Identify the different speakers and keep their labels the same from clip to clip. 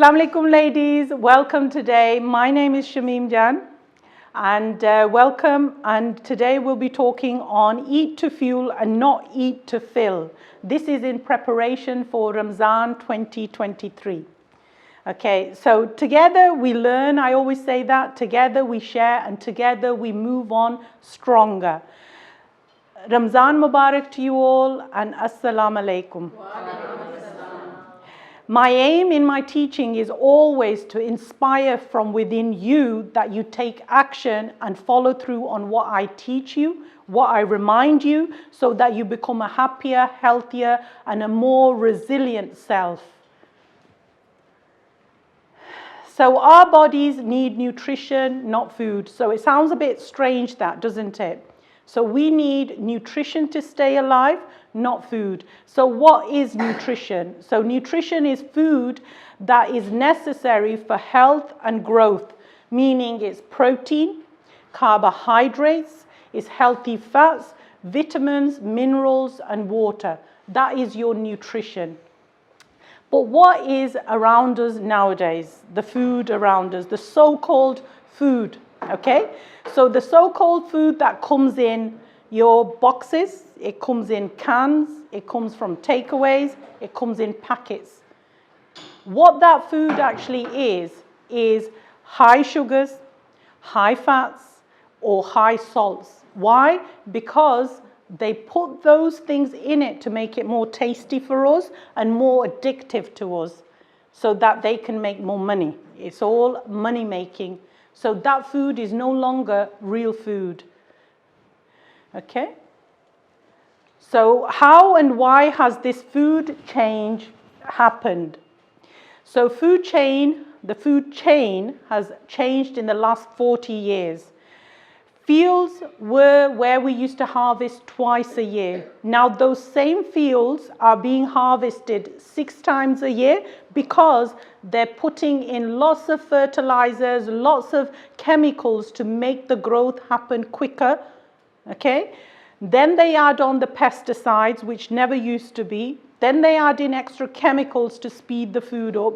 Speaker 1: Assalamu alaikum ladies, welcome today. My name is Shamim Jan and welcome, and today we'll be talking on eat to fuel and not eat to fill. This is in preparation for Ramadan 2023. Okay, so together we learn, I always say that, together we share and together we move on stronger. Ramzan Mubarak to you all and Assalamu alaikum. My aim in my teaching is always to inspire from within you that you take action and follow through on what I teach you, what I remind you, so that you become a happier, healthier, and a more resilient self. So our bodies need nutrition, not food. So it sounds a bit strange that, doesn't it? So we need nutrition to stay alive, not food. So what is nutrition? So nutrition is food that is necessary for health and growth, meaning it's protein, carbohydrates, it's healthy fats, vitamins, minerals, and water. That is your nutrition. But what is around us nowadays? The food around us, the so-called food, okay? So the so-called food that comes in your boxes, it comes in cans, it comes from takeaways, it comes in packets. What that food actually is high sugars, high fats, or high salts. Why? Because they put those things in it to make it more tasty for us and more addictive to us so that they can make more money. It's all money making. So that food is no longer real food. Okay? So how and why has this food change happened? So the food chain has changed in the last 40 years. Fields were where we used to harvest twice a year. Now those same fields are being harvested 6 times a year because they're putting in lots of fertilizers, lots of chemicals to make the growth happen quicker. Okay? Then they add on the pesticides, which never used to be. Then they add in extra chemicals to speed the food up.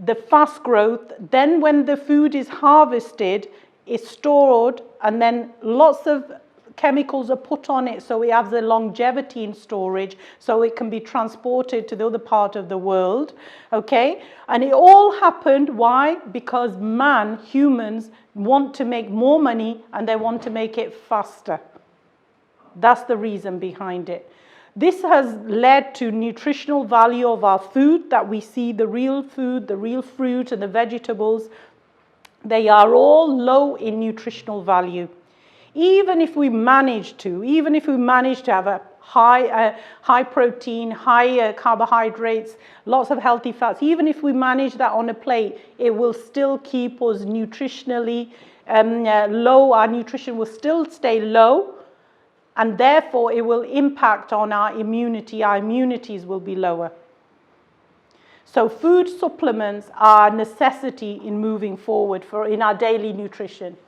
Speaker 1: The fast growth. Then when the food is harvested, it's stored, and then lots of chemicals are put on it so it has the longevity in storage so it can be transported to the other part of the world. Okay? And it all happened, why? Because humans want to make more money and they want to make it faster. That's the reason behind it. This has led to nutritional value of our food, that we see the real food, the real fruit and the vegetables. They are all low in nutritional value. Even if we manage to have a high protein, high carbohydrates, lots of healthy fats, even if we manage that on a plate, it will still keep us nutritionally low. Our nutrition will still stay low, and therefore it will impact on our immunity. Our immunities will be lower. So food supplements are a necessity in moving forward in our daily nutrition.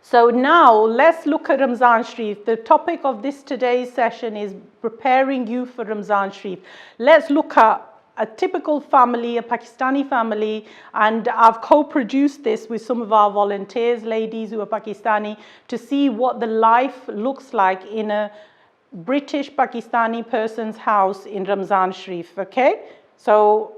Speaker 1: So now let's look at Ramzan Sharif. The topic of today's session is preparing you for Ramzan Sharif. Let's look at a typical family, a Pakistani family, and I've co-produced this with some of our volunteers, ladies who are Pakistani, to see what the life looks like in a British Pakistani person's house in Ramzan Sharif, okay? So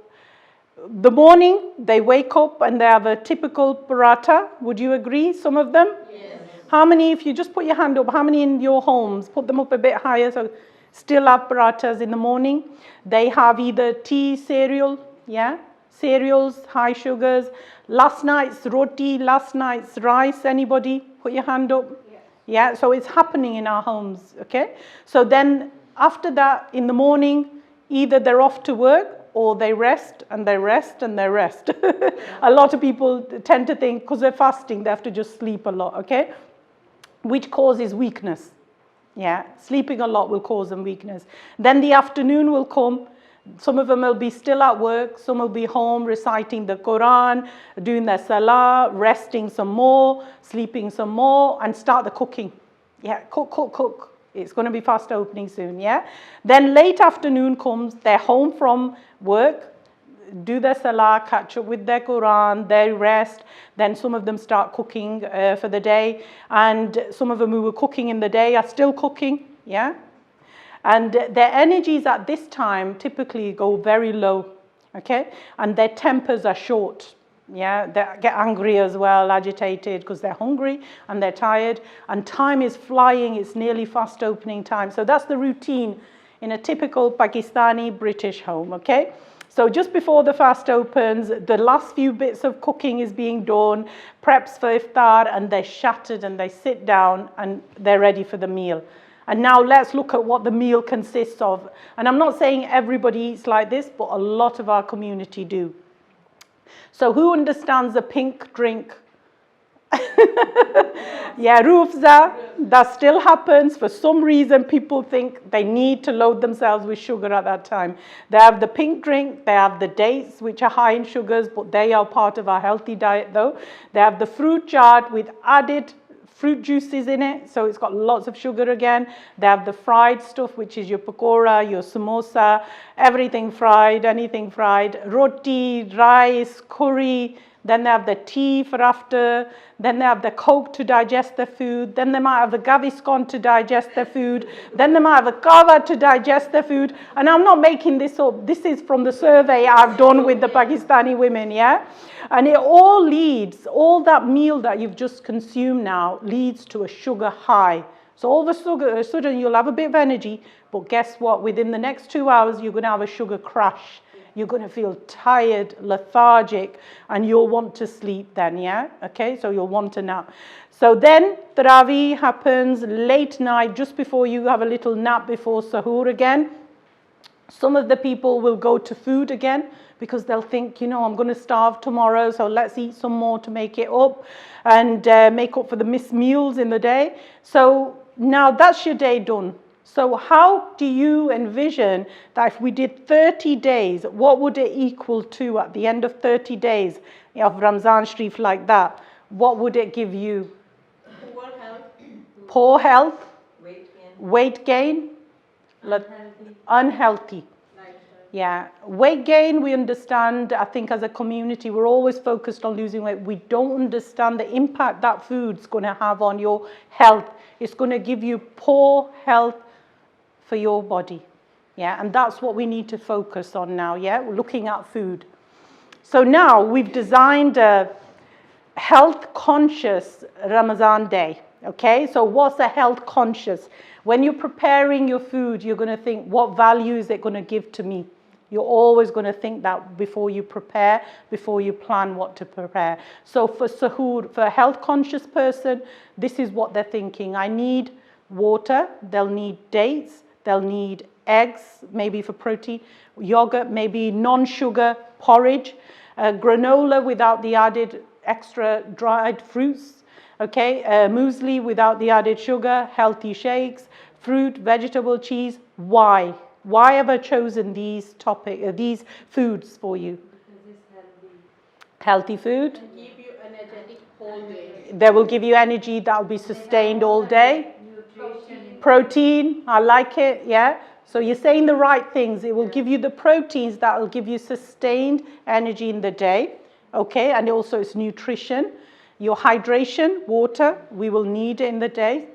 Speaker 1: the morning they wake up and they have a typical paratha. Would you agree, some of them? Yes. How many, if you just put your hand up, how many in your homes? Put them up a bit higher, so still have parathas in the morning. They have either tea, cereal, yeah? Cereals, high sugars. Last night's roti, last night's rice. Anybody? Put your hand up. Yes. Yeah, so it's happening in our homes, okay? So then after that, in the morning, either they're off to work or they rest and they rest and they rest. A lot of people tend to think because they're fasting, they have to just sleep a lot, okay? Which causes weakness. Yeah, sleeping a lot will cause them weakness. Then the afternoon will come. Some of them will be still at work. Some will be home reciting the Quran, doing their salah, resting some more, sleeping some more, and start the cooking. Yeah, cook. It's going to be fast opening soon, yeah? Then late afternoon comes, they're home from work, do their salah, catch up with their Quran, they rest. Then some of them start cooking for the day. And some of them who were cooking in the day are still cooking, yeah? And their energies at this time typically go very low, okay? And their tempers are short. Yeah, they get angry as well, agitated because they're hungry and they're tired. And time is flying, it's nearly fast opening time. So that's the routine in a typical Pakistani British home, okay? So just before the fast opens, the last few bits of cooking is being done, preps for iftar, and they're shattered and they sit down and they're ready for the meal. And now let's look at what the meal consists of. And I'm not saying everybody eats like this, but a lot of our community do. So who understands the pink drink? Yeah, Rufza, that still happens. For some reason, people think they need to load themselves with sugar at that time. They have the pink drink, they have the dates, which are high in sugars, but they are part of our healthy diet though. They have the fruit chaat with added fruit juices in it, so it's got lots of sugar again. They have the fried stuff, which is your pakora, your samosa, everything fried, anything fried, roti, rice, curry. Then they have the tea for after. Then they have the coke to digest the food. Then they might have the gaviscon to digest the food. Then they might have a kava to digest the food. And I'm not making this up. This is from the survey I've done with the Pakistani women, yeah? And it all leads, all that meal that you've just consumed now leads to a sugar high. So all of a sudden you'll have a bit of energy, but guess what? Within the next 2 hours, you're going to have a sugar crash. You're going to feel tired, lethargic, and you'll want to sleep then, yeah? Okay, so you'll want to nap. So then Tarawih happens late night, just before you have a little nap before Sahur again. Some of the people will go to food again because they'll think, you know, I'm going to starve tomorrow, so let's eat some more to make it up and make up for the missed meals in the day. So now that's your day done. So how do you envision that if we did 30 days, what would it equal to at the end of 30 days of Ramzan Sharif like that? What would it give you?
Speaker 2: Poor health.
Speaker 1: Poor health.
Speaker 2: Weight gain.
Speaker 1: Unhealthy. Yeah. Weight gain, we understand, I think as a community, we're always focused on losing weight. We don't understand the impact that food's going to have on your health. It's going to give you poor health for your body, yeah, and that's what we need to focus on now, yeah, we're looking at food. So now we've designed a health conscious Ramadan day, okay? So what's a health conscious? When you're preparing your food, you're going to think, what value is it going to give to me? You're always going to think that before you prepare, before you plan what to prepare. So for Sahur, for a health conscious person, this is what they're thinking. I need water, they'll need dates, they'll need eggs, maybe for protein, yogurt, maybe non-sugar porridge, granola without the added extra dried fruits, okay, muesli without the added sugar, healthy shakes, fruit, vegetable, cheese. Why? Why have I chosen these these foods for you?
Speaker 2: Because it's
Speaker 1: Healthy food.
Speaker 2: and keep you energetic whole day.
Speaker 1: They will give you energy that will be sustained all day.
Speaker 2: Nutrition.
Speaker 1: Protein, I like it, yeah. So you're saying the right things. It will give you the proteins that will give you sustained energy in the day, okay? And also it's nutrition. Your hydration, water, we will need it in the day.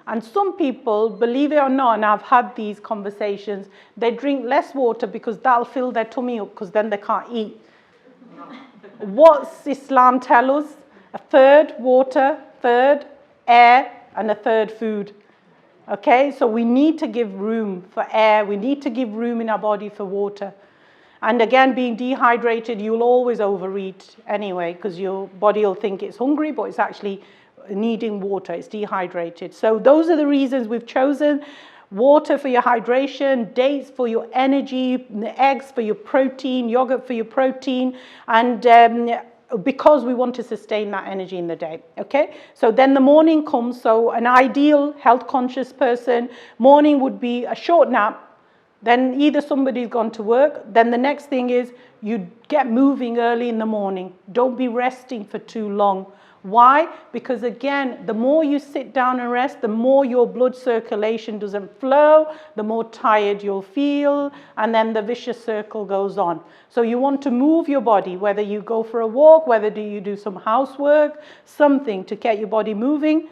Speaker 1: And some people, believe it or not, and I've had these conversations, they drink less water because that'll fill their tummy up because then they can't eat. What's Islam tell us? A third water, third air, and a third food. Okay, so we need to give room for air. We need to give room in our body for water. And again, being dehydrated, you'll always overeat anyway because your body will think it's hungry, but it's actually needing water. It's dehydrated. So those are the reasons we've chosen water for your hydration, dates for your energy, eggs for your protein, yogurt for your protein, and because we want to sustain that energy in the day, okay? So then the morning comes, so an ideal health conscious person, morning would be a short nap, then either somebody's gone to work, then the next thing is you get moving early in the morning. Don't be resting for too long. Why? Because again, the more you sit down and rest, the more your blood circulation doesn't flow, the more tired you'll feel, and then the vicious circle goes on. So you want to move your body, whether you go for a walk, whether you do some housework, something to get your body moving.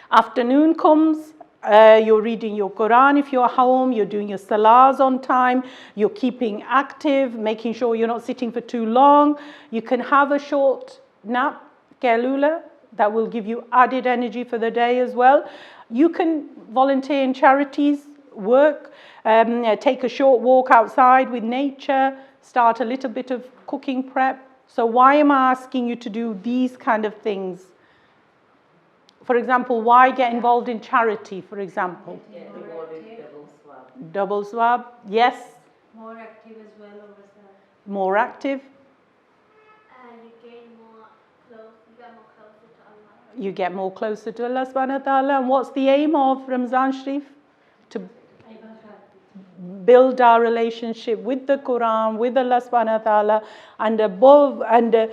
Speaker 1: Afternoon comes, you're reading your Quran if you're home, you're doing your salahs on time, you're keeping active, making sure you're not sitting for too long. You can have a short nap, Kailula, that will give you added energy for the day as well. You can volunteer in charities, work, take a short walk outside with nature, start a little bit of cooking prep. So why am I asking you to do these kind of things? For example, why get involved in charity, for example? Double swab, yes.
Speaker 3: More active as well over there.
Speaker 1: More active. You get more closer to Allah subhanahu wa ta'ala. And what's the aim of Ramzan Sharif? To build our relationship with the Quran, with Allah subhanahu wa ta'ala, and above, and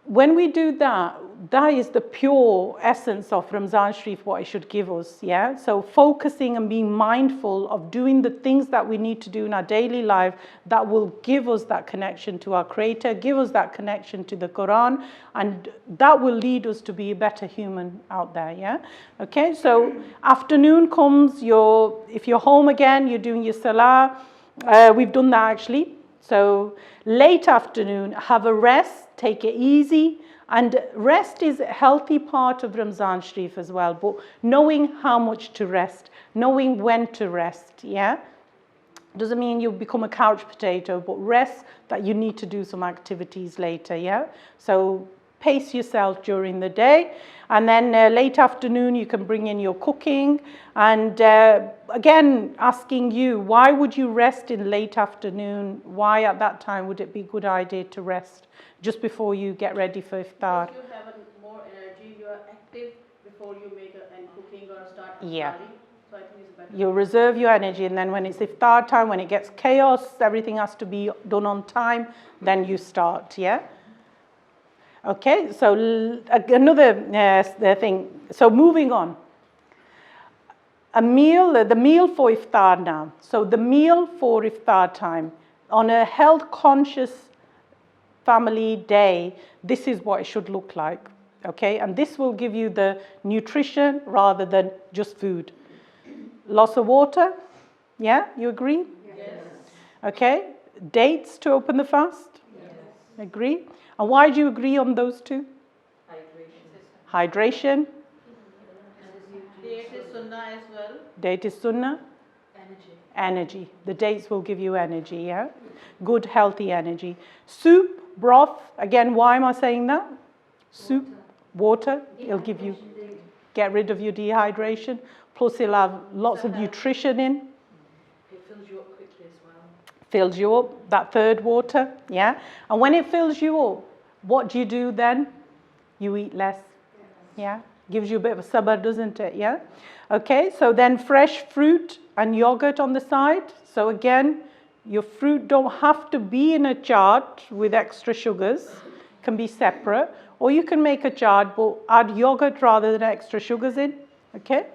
Speaker 1: when we do that, that is the pure essence of Ramzan Sharif, what it should give us, yeah? So focusing and being mindful of doing the things that we need to do in our daily life that will give us that connection to our Creator, give us that connection to the Quran, and that will lead us to be a better human out there, yeah? Okay, so afternoon comes, if you're home again, you're doing your salah. We've done that actually. So late afternoon, have a rest, take it easy. And rest is a healthy part of Ramzan Sharif as well, but knowing how much to rest, knowing when to rest, yeah? Doesn't mean you become a couch potato, but rest that you need to do some activities later, yeah? So pace yourself during the day, and then late afternoon you can bring in your cooking. And again, asking you, why would you rest in late afternoon? Why at that time would it be a good idea to rest just before you get ready for iftar?
Speaker 2: If you have more energy, you are active before you make and cooking or start
Speaker 1: Yeah.
Speaker 2: studying. So I think it's better.
Speaker 1: You reserve your energy, and then when it's iftar time, when it gets chaos, everything has to be done on time, then you start, yeah? Okay, so another thing. So moving on. The meal for iftar now. So the meal for iftar time. On a health-conscious family day, this is what it should look like. Okay, and this will give you the nutrition rather than just food. Lots of water. Yeah, you agree?
Speaker 2: Yes.
Speaker 1: Okay, dates to open the fast.
Speaker 2: Yes.
Speaker 1: Agree? And why do you agree on those two? Hydration.
Speaker 2: Date is sunnah as well.
Speaker 1: Date is sunnah.
Speaker 2: Energy.
Speaker 1: Energy. The dates will give you energy, yeah? Good, healthy energy. Soup, broth. Again, why am I saying that? Soup, water. It'll give you, get rid of your dehydration. Plus, it'll have lots of nutrition in.
Speaker 2: It fills you up quickly as well.
Speaker 1: Fills you up, that third water, yeah? And when it fills you up, what do you do then? You eat less, yeah? Gives you a bit of a sabr, doesn't it, yeah? Okay, so then fresh fruit and yogurt on the side. So again, your fruit don't have to be in a chart with extra sugars, can be separate. Or you can make a chart, but add yogurt rather than extra sugars in, okay?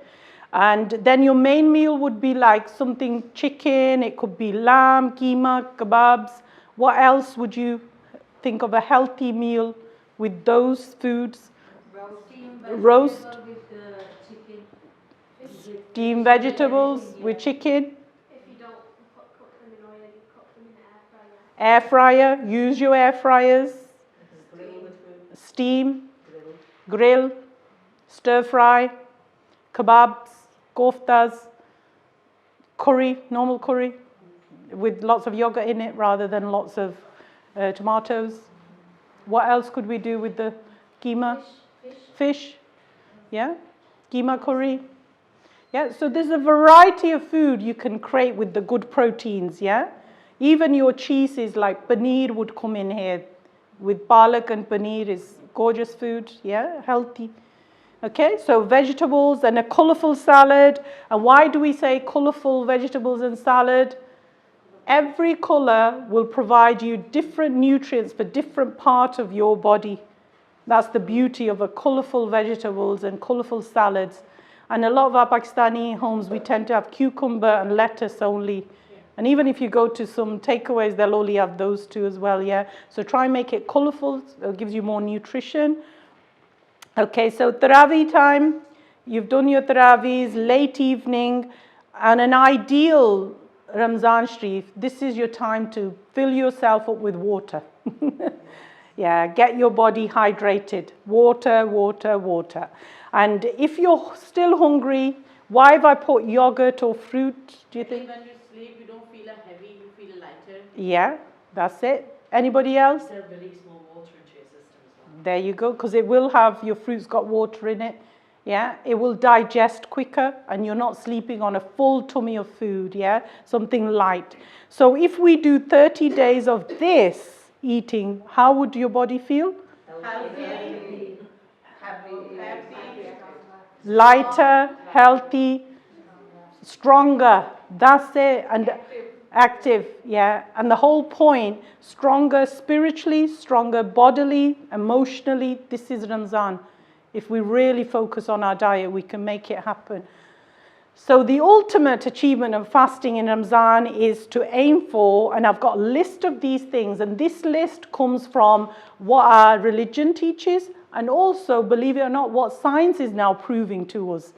Speaker 1: And then your main meal would be like something chicken, it could be lamb, keema, kebabs. What else would you think of a healthy meal with those foods? Roast.
Speaker 3: With chicken.
Speaker 1: Steamed vegetables with chicken.
Speaker 3: If you don't cook them in oil, you cook them in air fryer.
Speaker 1: Air fryer, use your air fryers. Steam, grill, stir fry, kebabs, koftas, curry, normal curry with lots of yogurt in it rather than lots of tomatoes. What else could we do with the keema? Fish. Yeah, keema curry. Yeah, so there's a variety of food you can create with the good proteins, yeah? Even your cheeses like paneer would come in here. With palak and paneer is gorgeous food, yeah, healthy. Okay, so vegetables and a colourful salad. And why do we say colourful vegetables and salad? Every colour will provide you different nutrients for different part of your body. That's the beauty of a colourful vegetables and colourful salads. And a lot of our Pakistani homes, we tend to have cucumber and lettuce only. And even if you go to some takeaways, they'll only have those two as well, yeah? So try and make it colourful, it gives you more nutrition. Okay, so Tarawih time, you've done your Tarawihs, late evening, and an ideal Ramzan Sharif, this is your time to fill yourself up with water. Yeah, get your body hydrated. Water, water, water. And if you're still hungry, why have I put yogurt or fruit, do you think?
Speaker 2: When you sleep, you don't feel heavy, you feel lighter.
Speaker 1: Yeah, that's it. Anybody else?
Speaker 4: They'll release more water into your system as well.
Speaker 1: There you go, because it will have, your fruit's got water in it. Yeah, it will digest quicker and you're not sleeping on a full tummy of food, yeah, something light. So if we do 30 days of this eating, how would your body feel?
Speaker 2: Healthy.
Speaker 1: Lighter, healthy, stronger. That's it. And active, yeah. And the whole point, stronger spiritually, stronger bodily, emotionally. This is Ramzan. If we really focus on our diet, we can make it happen. So the ultimate achievement of fasting in Ramzan is to aim for, and I've got a list of these things, and this list comes from what our religion teaches, and also, believe it or not, what science is now proving to us.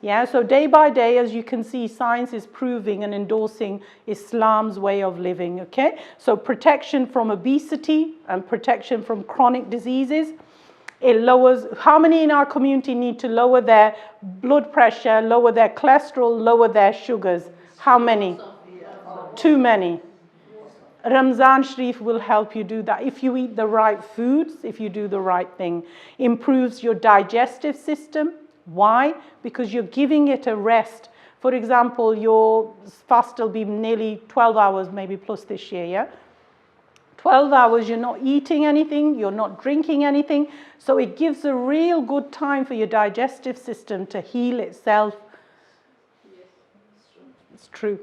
Speaker 1: Yeah, so day by day, as you can see, science is proving and endorsing Islam's way of living, okay? So protection from obesity and protection from chronic diseases. It lowers, how many in our community need to lower their blood pressure, lower their cholesterol, lower their sugars? How many? Too many. Ramzan Sharif will help you do that. If you eat the right foods, if you do the right thing, improves your digestive system. Why? Because you're giving it a rest. For example, your fast will be nearly 12 hours, maybe plus this year, yeah? 12 hours, you're not eating anything, you're not drinking anything. So it gives a real good time for your digestive system to heal itself. It's true.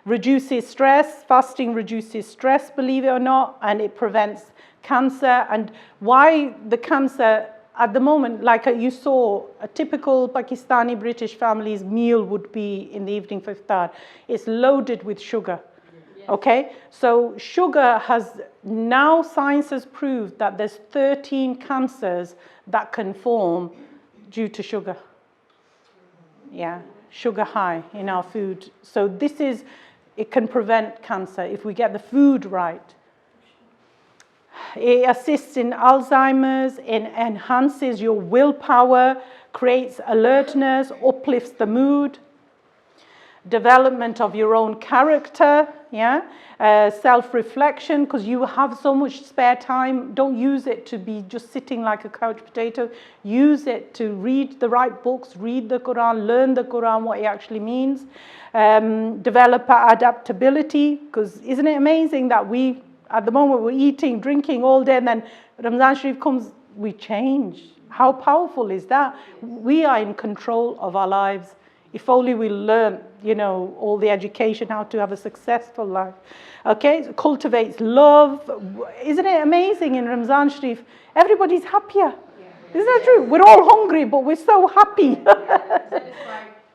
Speaker 1: Reduces stress. Fasting reduces stress, believe it or not, and it prevents cancer. And why the cancer at the moment, like you saw, a typical Pakistani British family's meal would be in the evening for iftar. It's loaded with sugar. Okay, so sugar has, now science has proved that there's 13 cancers that can form due to sugar. Yeah, sugar high in our food. So this is, it can prevent cancer if we get the food right. It assists in Alzheimer's, it enhances your willpower, creates alertness, uplifts the mood. Development of your own character, yeah, self-reflection, because you have so much spare time. Don't use it to be just sitting like a couch potato. Use it to read the right books, read the Quran, learn the Quran, what it actually means. Develop adaptability, because isn't it amazing that we, at the moment, we're eating, drinking all day, and then Ramzan Sharif comes, we change. How powerful is that? We are in control of our lives. If only we learn, you know, all the education, how to have a successful life. Okay, so cultivates love. Isn't it amazing in Ramzan Sharif? Everybody's happier. Isn't that true? We're all hungry, but we're so happy.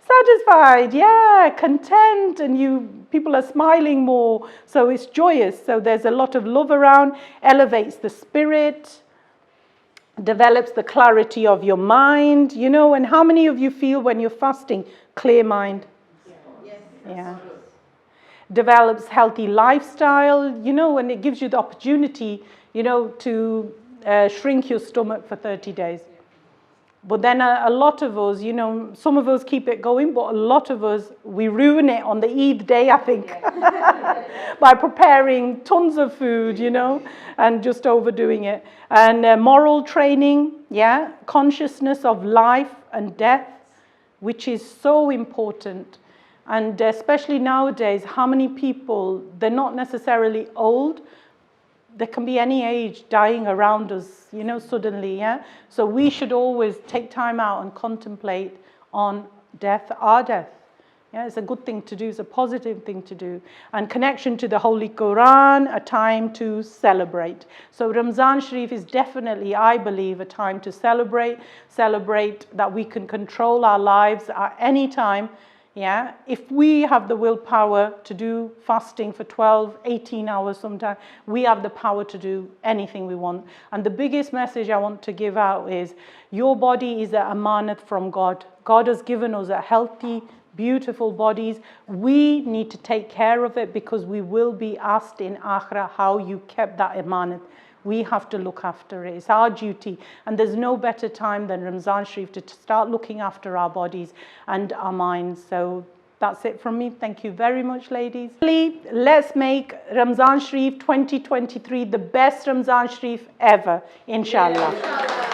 Speaker 1: Satisfied, yeah, content, and people are smiling more. So it's joyous. So there's a lot of love around, elevates the spirit. Develops the clarity of your mind, you know, and how many of you feel when you're fasting, clear mind?
Speaker 2: Yes.
Speaker 1: Yeah. Develops healthy lifestyle, you know, and it gives you the opportunity, you know, to shrink your stomach for 30 days. But then a lot of us, you know, some of us keep it going, but a lot of us, we ruin it on the Eid day, I think, by preparing tons of food, you know, and just overdoing it. And moral training, yeah, consciousness of life and death, which is so important. And especially nowadays, how many people, they're not necessarily old, there can be any age dying around us, you know, suddenly, yeah? So we should always take time out and contemplate on death, our death. Yeah, it's a good thing to do, it's a positive thing to do. And connection to the Holy Quran, a time to celebrate. So Ramzan Sharif is definitely, I believe, a time to celebrate that we can control our lives at any time. Yeah, if we have the willpower to do fasting for 12, 18 hours sometimes, we have the power to do anything we want. And the biggest message I want to give out is, your body is a amanat from God. God has given us a healthy, beautiful bodies. We need to take care of it, because we will be asked in Akhirah how you kept that amanat. We have to look after it. It's our duty. And there's no better time than Ramzan Sharif to start looking after our bodies and our minds. So that's it from me. Thank you very much, ladies. Let's make Ramzan Sharif 2023 the best Ramzan Sharif ever, inshallah.